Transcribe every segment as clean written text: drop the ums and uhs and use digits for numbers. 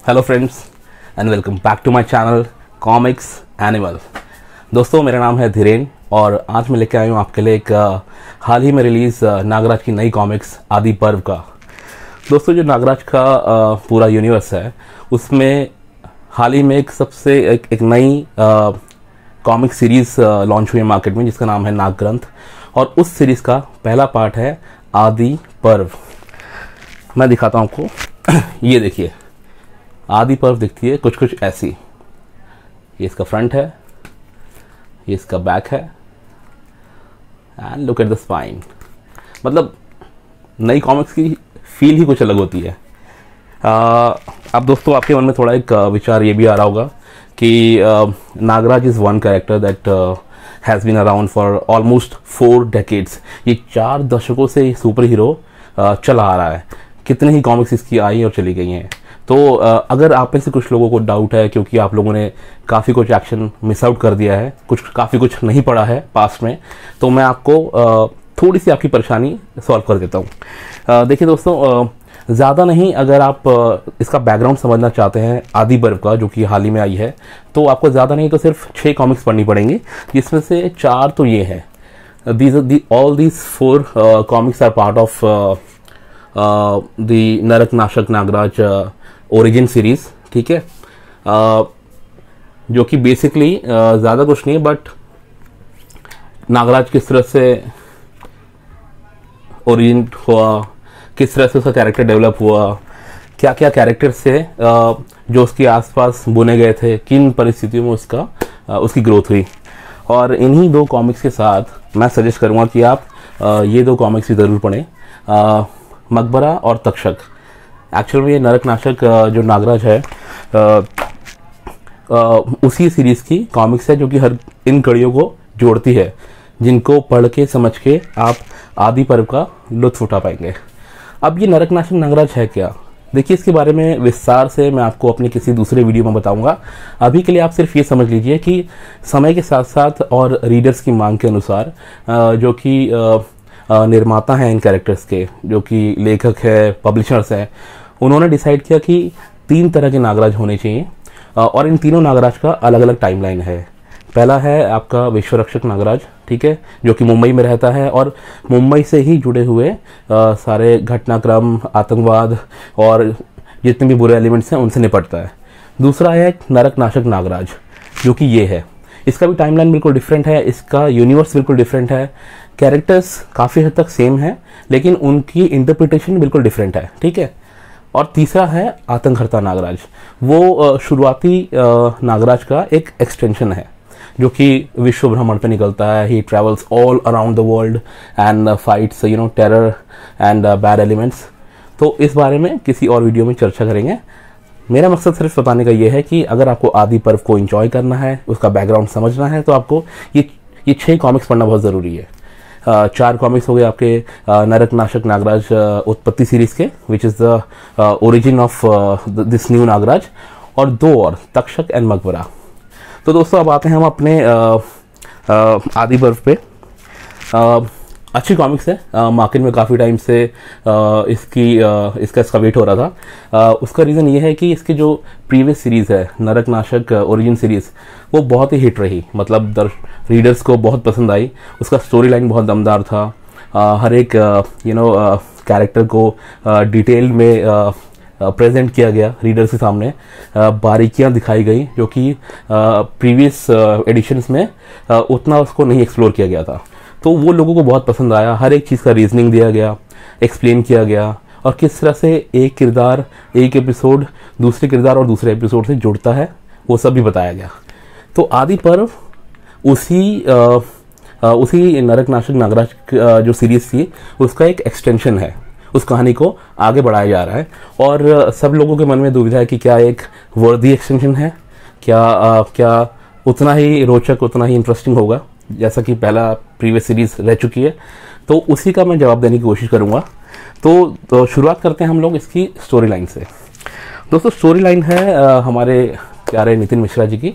Hello friends and welcome back to my channel comics animal. दोस्तों, मेरा नाम है धीरेन और आज मैं लेके आया हूँ आपके लिए एक हाल ही में रिलीज़ नागराज की नई कॉमिक्स आदि पर्व का। दोस्तों, जो नागराज का पूरा यूनिवर्स है उसमें हाल ही में एक नई कॉमिक सीरीज़ लॉन्च हुई है मार्केट में, जिसका नाम है नाग ग्रंथ। और उस सीरीज़ का पहला पार्ट है आदि पर्व। मैं दिखाता हूँ आपको। ये देखिए, आदि पर्व दिखती है कुछ ऐसी। ये इसका फ्रंट है, ये इसका बैक है, and look at the spine. मतलब नई कॉमिक्स की फील ही कुछ अलग होती है। अब दोस्तों, आपके मन में थोड़ा एक विचार ये भी आ रहा होगा कि Nagraj is one character that has been around for almost 4 decades। ये 4 दशकों से सुपर हीरो चला आ रहा है। कितने ही कॉमिक्स इसकी आई और चली गई हैं। तो अगर आप में से कुछ लोगों को डाउट है, क्योंकि आप लोगों ने काफ़ी कुछ एक्शन मिस आउट कर दिया है, काफ़ी कुछ नहीं पढ़ा है पास्ट में, तो मैं आपको थोड़ी सी आपकी परेशानी सॉल्व कर देता हूँ। देखिए दोस्तों, ज़्यादा नहीं, अगर आप इसका बैकग्राउंड समझना चाहते हैं आदि पर्व का, जो कि हाल ही में आई है, तो आपको ज़्यादा नहीं तो सिर्फ 6 कॉमिक्स पढ़नी पड़ेंगी, जिसमें से 4 तो ये हैं। All these 4 comics are part of the Narak Nashak Nagraj origin series. ठीक है, जो कि बेसिकली ज़्यादा कुछ नहीं है, बट नागराज किस तरह से ओरिजिन हुआ, किस तरह से उसका कैरेक्टर डेवलप हुआ, क्या क्या कैरेक्टर्स से जो उसके आसपास बुने गए थे, किन परिस्थितियों में उसकी ग्रोथ हुई। और इन्हीं 2 कॉमिक्स के साथ मैं सजेस्ट करूँगा कि आप ये 2 कॉमिक्स भी ज़रूर पढ़ें, मकबरा और तक्षक। एक्चुअल में ये नरक नाशक जो नागराज है उसी सीरीज़ की कॉमिक्स है, जो कि हर इन कड़ियों को जोड़ती है, जिनको पढ़ के समझ के आप आदि पर्व का लुत्फ उठा पाएंगे। अब ये नरक नाशक नागराज है क्या? देखिए, इसके बारे में विस्तार से मैं आपको अपने किसी दूसरे वीडियो में बताऊंगा। अभी के लिए आप सिर्फ ये समझ लीजिए कि समय के साथ साथ और रीडर्स की मांग के अनुसार जो कि निर्माता हैं इन कैरेक्टर्स के, जो कि लेखक है, पब्लिशर्स हैं, उन्होंने डिसाइड किया कि 3 तरह के नागराज होने चाहिए। और इन तीनों नागराज का अलग अलग टाइमलाइन है। पहला है आपका विश्वरक्षक नागराज, ठीक है, जो कि मुंबई में रहता है और मुंबई से ही जुड़े हुए सारे घटनाक्रम, आतंकवाद और जितने भी बुरे एलिमेंट्स हैं उनसे निपटता है। दूसरा है नरक नाशक नागराज, जो कि ये है। इसका भी टाइमलाइन बिल्कुल डिफरेंट है, इसका यूनिवर्स बिल्कुल डिफरेंट है, कैरेक्टर्स काफ़ी हद तक सेम है, लेकिन उनकी इंटरप्रिटेशन बिल्कुल डिफरेंट है। ठीक है। और तीसरा है आतंकहर्ता नागराज। वो शुरुआती नागराज का एक एक्सटेंशन है, जो कि विश्व भ्रमण पे निकलता है। ही travels all around the world and fights terror and bad elements. तो इस बारे में किसी और वीडियो में चर्चा करेंगे। मेरा मकसद सिर्फ बताने का ये है कि अगर आपको आदि पर्व को एंजॉय करना है, उसका बैकग्राउंड समझना है, तो आपको ये 6 कॉमिक्स पढ़ना बहुत ज़रूरी है। 4 कॉमिक्स हो गए आपके नरक नाशक नागराज उत्पत्ति सीरीज के, which is the origin of this new Nagraj, और 2 और तक्षक एंड मकबरा। तो दोस्तों, अब आते हैं हम अपने आदि पर्व पे। अच्छी कॉमिक्स है, मार्केट में काफ़ी टाइम से इसका वेट हो रहा था। उसका रीज़न ये है कि इसकी जो प्रीवियस सीरीज़ है नरक नाशक ओरिजिन सीरीज़, वो बहुत ही हिट रही। मतलब रीडर्स को बहुत पसंद आई। उसका स्टोरी लाइन बहुत दमदार था। हर एक कैरेक्टर को डिटेल में प्रेजेंट किया गया रीडर्स के सामने। बारीकियां दिखाई गई जो कि प्रीवियस एडिशंस में उतना उसको नहीं एक्सप्लोर किया गया था। तो वो लोगों को बहुत पसंद आया। हर एक चीज़ का रीजनिंग दिया गया, एक्सप्लेन किया गया, और किस तरह से एक किरदार, एक एपिसोड दूसरे किरदार और दूसरे एपिसोड से जुड़ता है, वो सब भी बताया गया। तो आदि पर्व उसी नरक नाशक नागराज जो सीरीज़ थी उसका एक एक्सटेंशन है। उस कहानी को आगे बढ़ाया जा रहा है और सब लोगों के मन में दुविधा है कि क्या एक वर्दी एक्सटेंशन है, क्या उतना ही रोचक, उतना ही इंटरेस्टिंग होगा जैसा कि पहला प्रीवियस सीरीज रह चुकी है। तो उसी का मैं जवाब देने की कोशिश करूँगा। तो शुरुआत करते हैं हम लोग इसकी स्टोरी लाइन से। दोस्तों, स्टोरी लाइन है हमारे प्यारे नितिन मिश्रा जी की।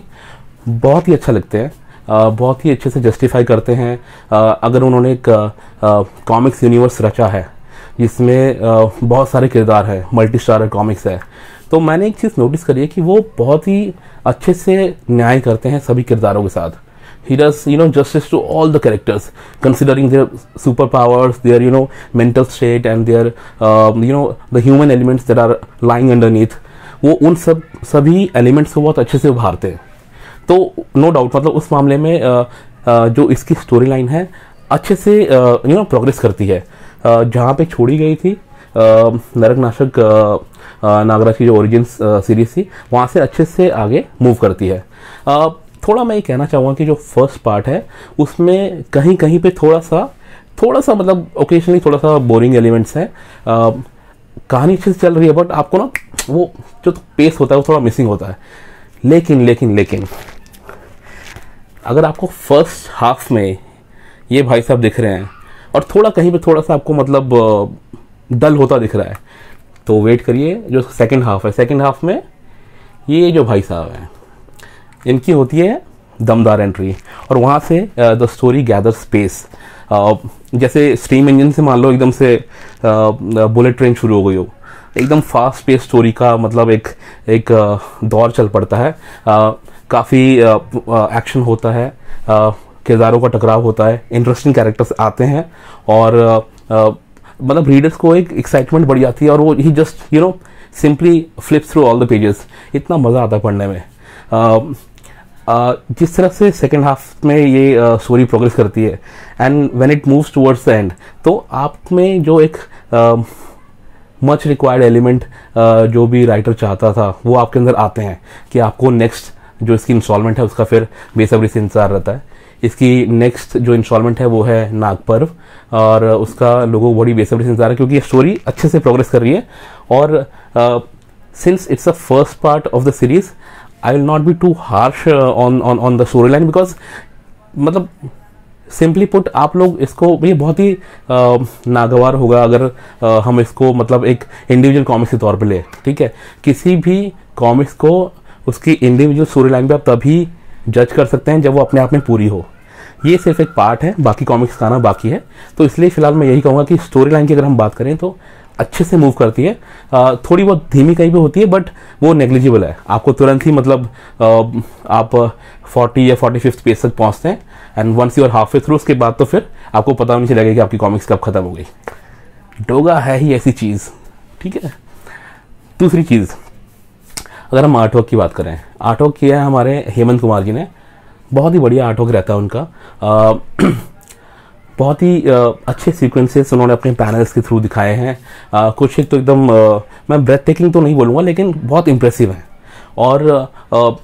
बहुत ही अच्छा लगते हैं, बहुत ही अच्छे से जस्टिफाई करते हैं। अगर उन्होंने एक कॉमिक्स यूनिवर्स रचा है जिसमें बहुत सारे किरदार हैं, मल्टी स्टारर कॉमिक्स है। तो मैंने एक चीज़ नोटिस करी है कि वो बहुत ही अच्छे से न्याय करते हैं सभी किरदारों के साथ। He does, justice to all the characters, considering their superpowers, their, mental state and their, the human elements that are lying underneath. वो उन सभी एलिमेंट्स को बहुत अच्छे से उभारते हैं। तो नो डाउट मतलब उस मामले में जो इसकी स्टोरी लाइन है अच्छे से प्रोग्रेस करती है। जहाँ पे छोड़ी गई थी नरकनाशक नागराज की जो ओरिजिन सीरीज थी, वहाँ से अच्छे से आगे मूव करती है। थोड़ा मैं ये कहना चाहूँगा कि जो फर्स्ट पार्ट है उसमें कहीं कहीं पे थोड़ा सा मतलब ओकेजनली थोड़ा सा बोरिंग एलिमेंट्स हैं। कहानी अच्छे से चल रही है बट आपको ना वो जो पेस होता है वो थोड़ा मिसिंग होता है। लेकिन अगर आपको फर्स्ट हाफ में ये भाई साहब दिख रहे हैं और थोड़ा कहीं पे थोड़ा सा आपको मतलब डल होता दिख रहा है, तो वेट करिए जो सेकंड हाफ है, सेकंड हाफ में ये जो भाई साहब हैं इनकी होती है दमदार एंट्री और वहाँ से द स्टोरी गैदर स्पेस। जैसे स्टीम इंजन से मान लो एकदम से बुलेट ट्रेन शुरू हो गई हो, एकदम फास्ट पेस स्टोरी का मतलब एक दौर चल पड़ता है। काफ़ी एक्शन होता है, किरदारों का टकराव होता है, इंटरेस्टिंग कैरेक्टर्स आते हैं और मतलब रीडर्स को एक एक्साइटमेंट बढ़ जाती है और वो ही just simply flip through all the pages. इतना मज़ा आता है पढ़ने में। जिस तरह से सेकेंड हाफ में ये स्टोरी प्रोग्रेस करती है and when it moves towards the end, तो आप में जो एक मच रिक्वायर्ड एलिमेंट जो भी राइटर चाहता था वो आपके अंदर आते हैं कि आपको नेक्स्ट जो इसकी इंस्टॉलमेंट है उसका फिर बेसब्री से इंतजार रहता है। इसकी नेक्स्ट जो इंस्टॉलमेंट है वो है नागपर्व और उसका लोगों बड़ी बेसब्री से इंतजार है क्योंकि ये स्टोरी अच्छे से प्रोग्रेस कर रही है। और since it's a first part of the series, I will not be too harsh on the storyline because मतलब सिंपली पुट आप लोग इसको ये बहुत ही नागवार होगा अगर हम इसको मतलब एक इंडिविजुअल कॉमिक्स के तौर पे ले। ठीक है, किसी भी कॉमिक्स को उसकी इंडिविजुअल स्टोरी लाइन पे आप तभी जज कर सकते हैं जब वो अपने आप में पूरी हो। ये सिर्फ एक पार्ट है, बाकी कॉमिक्स का आना बाकी है। तो इसलिए फिलहाल मैं यही कहूँगा कि स्टोरी लाइन की अगर हम बात करें तो अच्छे से मूव करती है। थोड़ी बहुत धीमी कहीं भी होती है बट वो नेग्लिजिबल है। आपको तुरंत ही मतलब आप 40 या 45 पेज तक पहुंचते हैं and once you are halfway through, उसके बाद तो फिर आपको पता नहीं चलेगा कि आपकी कॉमिक्स कब खत्म हो गई। डोगा है ही ऐसी चीज़। ठीक है, दूसरी चीज़ अगर हम आर्टवर्क की बात करें, आर्टवर्क किया है हमारे हेमंत कुमार जी ने, बहुत ही बढ़िया आर्टवर्क रहता है उनका। बहुत ही अच्छे सीक्वेंसेस उन्होंने अपने पैनल्स के थ्रू दिखाए हैं। कुछ एक तो एकदम मैं ब्रेथ टेकिंग तो नहीं बोलूँगा लेकिन बहुत इंप्रेसिव है। और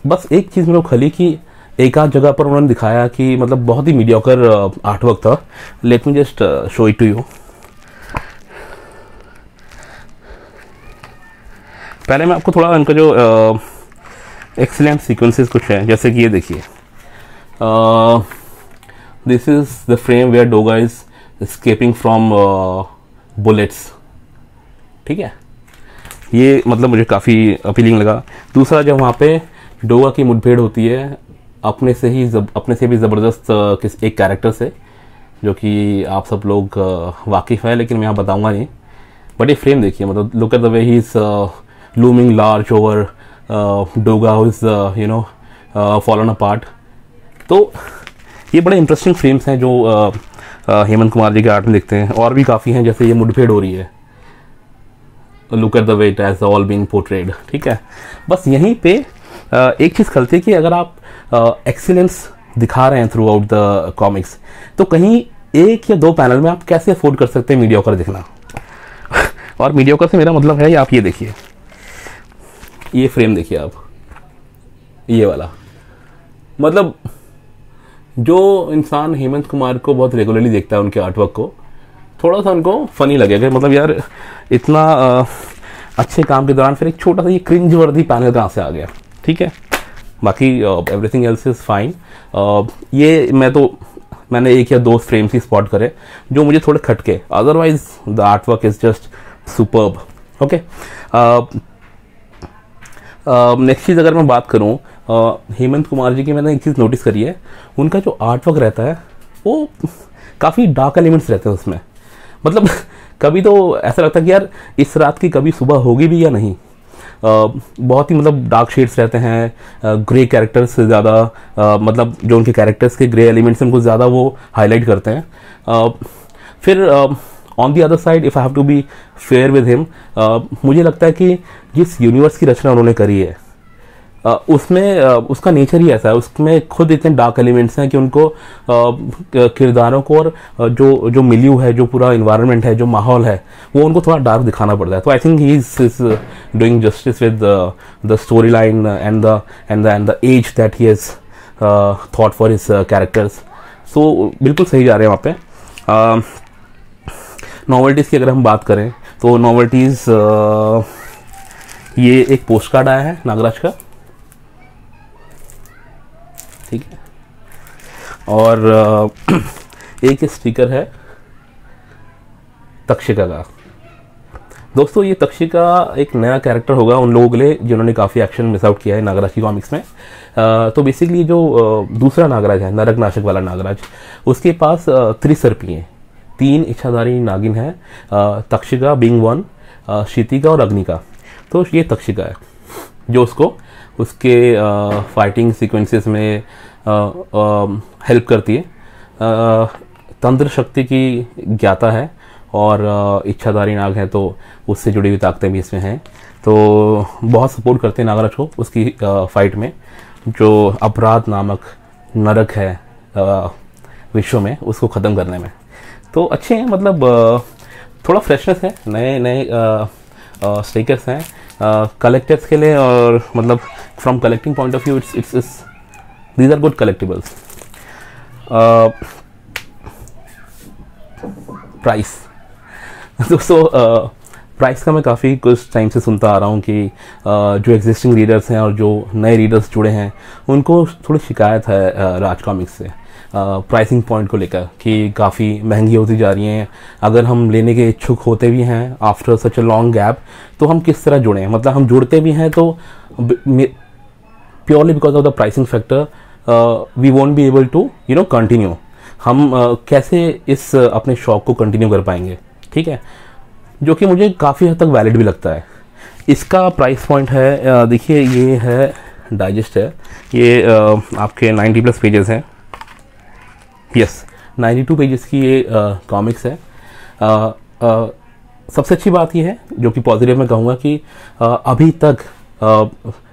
बस एक चीज़ मेरे को खली कि एक आध जगह पर उन्होंने दिखाया कि मतलब बहुत ही मीडियोकर आर्टवर्क था। Let me just show it to you. पहले मैं आपको थोड़ा उनका जो एक्सीलेंट सीक्वेंसेस कुछ हैं, जैसे कि ये देखिए, this is the frame where Doga is escaping from bullets. ठीक है, ये मतलब मुझे काफ़ी अपीलिंग लगा। दूसरा, जब वहाँ पे डोगा की मुठभेड़ होती है अपने से भी ज़बरदस्त एक कैरेक्टर से, जो कि आप सब लोग वाकिफ़ है लेकिन मैं यहाँ बताऊँगा नहीं। बट ये फ्रेम देखिए, मतलब look at the way he is looming large over Doga who is fallen apart. तो ये बड़े इंटरेस्टिंग फ्रेम्स हैं जो हेमंत कुमार जी के आर्ट में दिखते हैं। और भी काफ़ी हैं, जैसे ये मुठभेड़ हो रही है, look at the way it has all been portrayed. ठीक है, बस यहीं पे एक चीज़ खलती है कि अगर आप एक्सीलेंस दिखा रहे हैं थ्रू आउट द कॉमिक्स, तो कहीं एक या दो पैनल में आप कैसे अफोर्ड कर सकते हैं मीडियोकर दिखना। और मीडियोकर से मेरा मतलब है, आप ये देखिए, ये फ्रेम देखिए आप, ये वाला। मतलब जो इंसान हेमंत कुमार को बहुत रेगुलरली देखता है उनके आर्टवर्क को, थोड़ा सा उनको फनी लगेगा, मतलब यार इतना अच्छे काम के दौरान फिर एक छोटा सा ये क्रिंज वर्दी पैनल कहाँ से आ गया। ठीक है, बाकी एवरीथिंग एल्स इज फाइन। ये मैंने एक या दो फ्रेम्स ही स्पॉट करे जो मुझे थोड़े खटके, otherwise the artwork is just superb. Okay, next चीज़ अगर मैं बात करूँ हेमंत कुमार जी की, मैंने एक चीज़ नोटिस करी है, उनका जो आर्टवर्क रहता है वो काफ़ी डार्क एलिमेंट्स रहते हैं उसमें। मतलब कभी तो ऐसा लगता है कि यार इस रात की कभी सुबह होगी भी या नहीं। बहुत ही मतलब डार्क शेड्स रहते हैं, ग्रे कैरेक्टर्स से ज़्यादा, मतलब जो उनके कैरेक्टर्स के ग्रे एलिमेंट्स हैं उनको ज़्यादा वो हाईलाइट करते हैं। फिर on the other side if I have to be fair with him, मुझे लगता है कि जिस यूनिवर्स की रचना उन्होंने करी है उसमें उसका नेचर ही ऐसा है, उसमें खुद इतने डार्क एलिमेंट्स हैं कि उनको किरदारों को और जो जो मिलियू है, जो पूरा इन्वायरमेंट है, जो माहौल है, वो उनको थोड़ा डार्क दिखाना पड़ता है। तो I think he is doing justice with the story line and the edge that he has thought for his characters. So बिल्कुल सही जा रहे हैं वहाँ पे। नॉवेल्टीज़ की अगर हम बात करें तो नॉवेल्टीज़, ये एक पोस्ट कार्ड आया है नागराज का, ठीक है, और एक स्टिकर है तक्षिका का। दोस्तों ये तक्षिका एक नया कैरेक्टर होगा उन लोगों के लिए जिन्होंने काफ़ी एक्शन मिस आउट किया है नागराज की कॉमिक्स में। तो बेसिकली जो दूसरा नागराज है, नरक नाशक वाला नागराज, उसके पास त्रिसर्पी हैं, 3 इच्छाधारी नागिन है, तक्षिका बीइंग वन, क्षितिका और अग्निका। तो ये तक्षिका है जो उसको उसके फाइटिंग सीक्वेंसेस में हेल्प करती है, तंत्र शक्ति की ज्ञाता है और इच्छाधारी नाग है तो उससे जुड़ी हुई ताकतें भी इसमें हैं। तो बहुत सपोर्ट करते हैं नागराज को उसकी फाइट में, जो अपराध नामक नरक है विश्व में, उसको ख़त्म करने में। तो अच्छे हैं, मतलब थोड़ा फ्रेशनेस है, नए नए स्टिकर्स हैं कलेक्टर्स के लिए, और मतलब from collecting point of view it's these are good collectibles. Price दोस्तों, प्राइस का मैं काफ़ी कुछ टाइम से सुनता आ रहा हूँ कि जो एग्जिस्टिंग रीडर्स हैं और जो नए रीडर्स जुड़े हैं उनको थोड़ी शिकायत है राज कॉमिक्स से प्राइसिंग पॉइंट को लेकर कि काफ़ी महंगी होती जा रही हैं। अगर हम लेने के इच्छुक होते भी हैं after such a long gap, तो हम किस तरह जुड़ें, मतलब हम जुड़ते भी हैं तो purely because of the pricing factor we won't be able to continue. हम कैसे इस अपने शौक को कंटिन्यू कर पाएंगे, ठीक है, जो कि मुझे काफ़ी हद तक वैलिड भी लगता है। इसका प्राइस पॉइंट है, देखिए ये है डाइजेस्ट है, ये आपके 90+ पेजेस हैं, यस 92 पेजेस की ये कॉमिक्स है। सबसे अच्छी बात ये है जो कि पॉजिटिव मैं कहूँगा कि अभी तक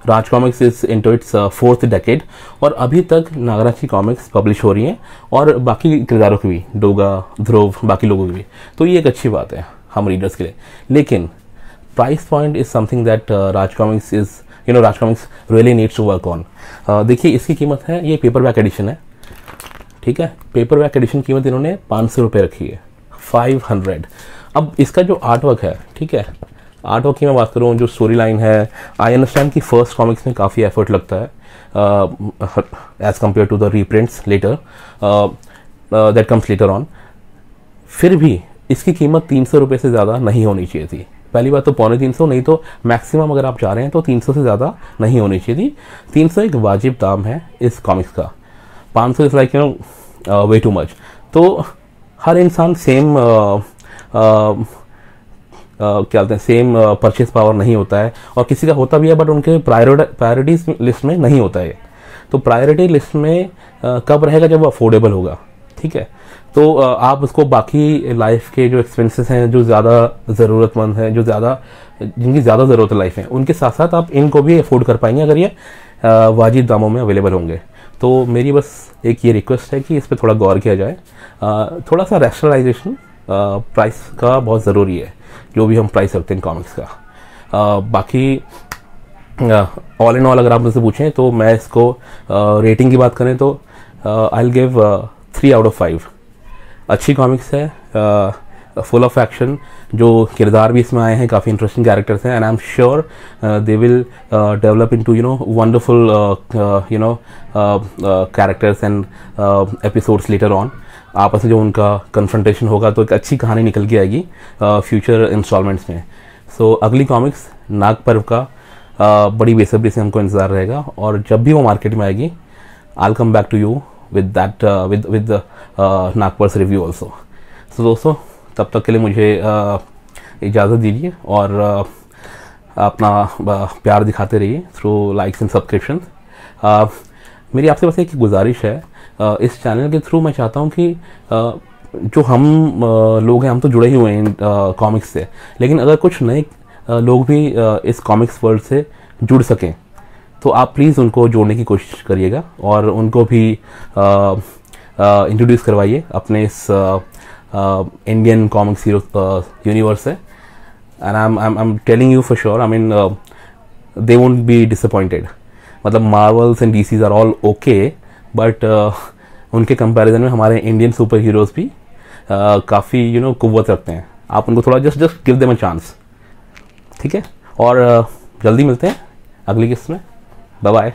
Raj comics is into its 4th decade, और अभी तक नागराज की कॉमिक्स पब्लिश हो रही हैं और बाकी किरदारों की भी, डोगा, ध्रुव, बाकी लोगों की भी। तो ये एक अच्छी बात है हम रीडर्स के लिए। लेकिन price point is something that Raj comics is Raj Comics really needs to work on. देखिए इसकी कीमत है, ये पेपर बैक एडिशन है, ठीक है, पेपर बैक एडिशन की कीमत इन्होंने 500 रुपये रखी है, 500। अब इसका जो आर्ट वर्क है, ठीक है, आर्ट वर्क की मैं बात करूँ, जो स्टोरी लाइन है, आई अंडरस्टैंड कि फर्स्ट कॉमिक्स में काफ़ी एफर्ट लगता है as compare to the reprints later that comes later on. फिर भी इसकी कीमत 300 रुपये से ज़्यादा नहीं होनी चाहिए थी। पहली बात तो 250, नहीं तो मैक्सिमम अगर आप जा रहे हैं तो 300 से ज़्यादा नहीं होनी चाहिए थी। 300 एक वाजिब दाम है इस कॉमिक्स का, 500 is like way too much. तो हर इंसान सेम क्या बोलते हैं, सेम परचेस पावर नहीं होता है, और किसी का होता भी है बट उनके प्रायोरिटीज लिस्ट में नहीं होता है। तो प्रायोरिटी लिस्ट में कब रहेगा, जब वो अफोर्डेबल होगा, ठीक है। तो आप उसको बाकी लाइफ के जो एक्सपेंसेस हैं, जो ज़्यादा ज़रूरतमंद हैं, जिनकी ज़्यादा ज़रूरत है लाइफ में, उनके साथ साथ आप इनको भी अफोर्ड कर पाएंगे अगर ये वाजिब दामों में अवेलेबल होंगे। तो मेरी बस एक ये रिक्वेस्ट है कि इस पर थोड़ा गौर किया जाए, थोड़ा सा रैशनलाइजेशन प्राइस का बहुत ज़रूरी है, जो भी हम प्राइस रखते हैं कॉमिक्स का। बाकी ऑल इन ऑल अगर आप मुझसे पूछें तो मैं इसको रेटिंग की बात करें तो I will give 3 out of 5। अच्छी कॉमिक्स है, फुल ऑफ एक्शन, जो किरदार भी इसमें आए हैं काफ़ी इंटरेस्टिंग कैरेक्टर्स हैं, and I am sure they will develop into wonderful characters and episodes later on. आपस में जो उनका कन्फ्रंटेशन होगा तो एक अच्छी कहानी निकल के आएगी फ्यूचर इंस्टॉलमेंट्स में। सो अगली कॉमिक्स नाग पर्व का बड़ी बेसब्री से हमको इंतज़ार रहेगा, और जब भी वो मार्केट में आएगी I will come back to you with that with the Nagpar's review also. So दोस्तों, तब तक के लिए मुझे इजाज़त दीजिए और अपना प्यार दिखाते रहिए थ्रू लाइक्स एंड सब्सक्रिप्शन। मेरी आपसे बस एक गुजारिश है, इस चैनल के थ्रू मैं चाहता हूँ कि जो हम लोग हैं, हम तो जुड़े ही हुए हैं कॉमिक्स से, लेकिन अगर कुछ नए लोग भी इस कॉमिक्स वर्ल्ड से जुड़ सकें तो आप प्लीज़ उनको जोड़ने की कोशिश करिएगा और उनको भी इंट्रोड्यूस करवाइए अपने इस इंडियन कॉमिक्स हीरो यूनिवर्स से। And I am telling you for sure, I mean they won't be disappointed. मतलब Marvels and DCs are all okay, but उनके कंपैरिजन में हमारे इंडियन सुपर हीरोज़ भी काफ़ी कुव्वत रखते हैं। आप उनको थोड़ा just give them a chance, ठीक है? और जल्दी मिलते हैं अगली किस्त में। Bye bye.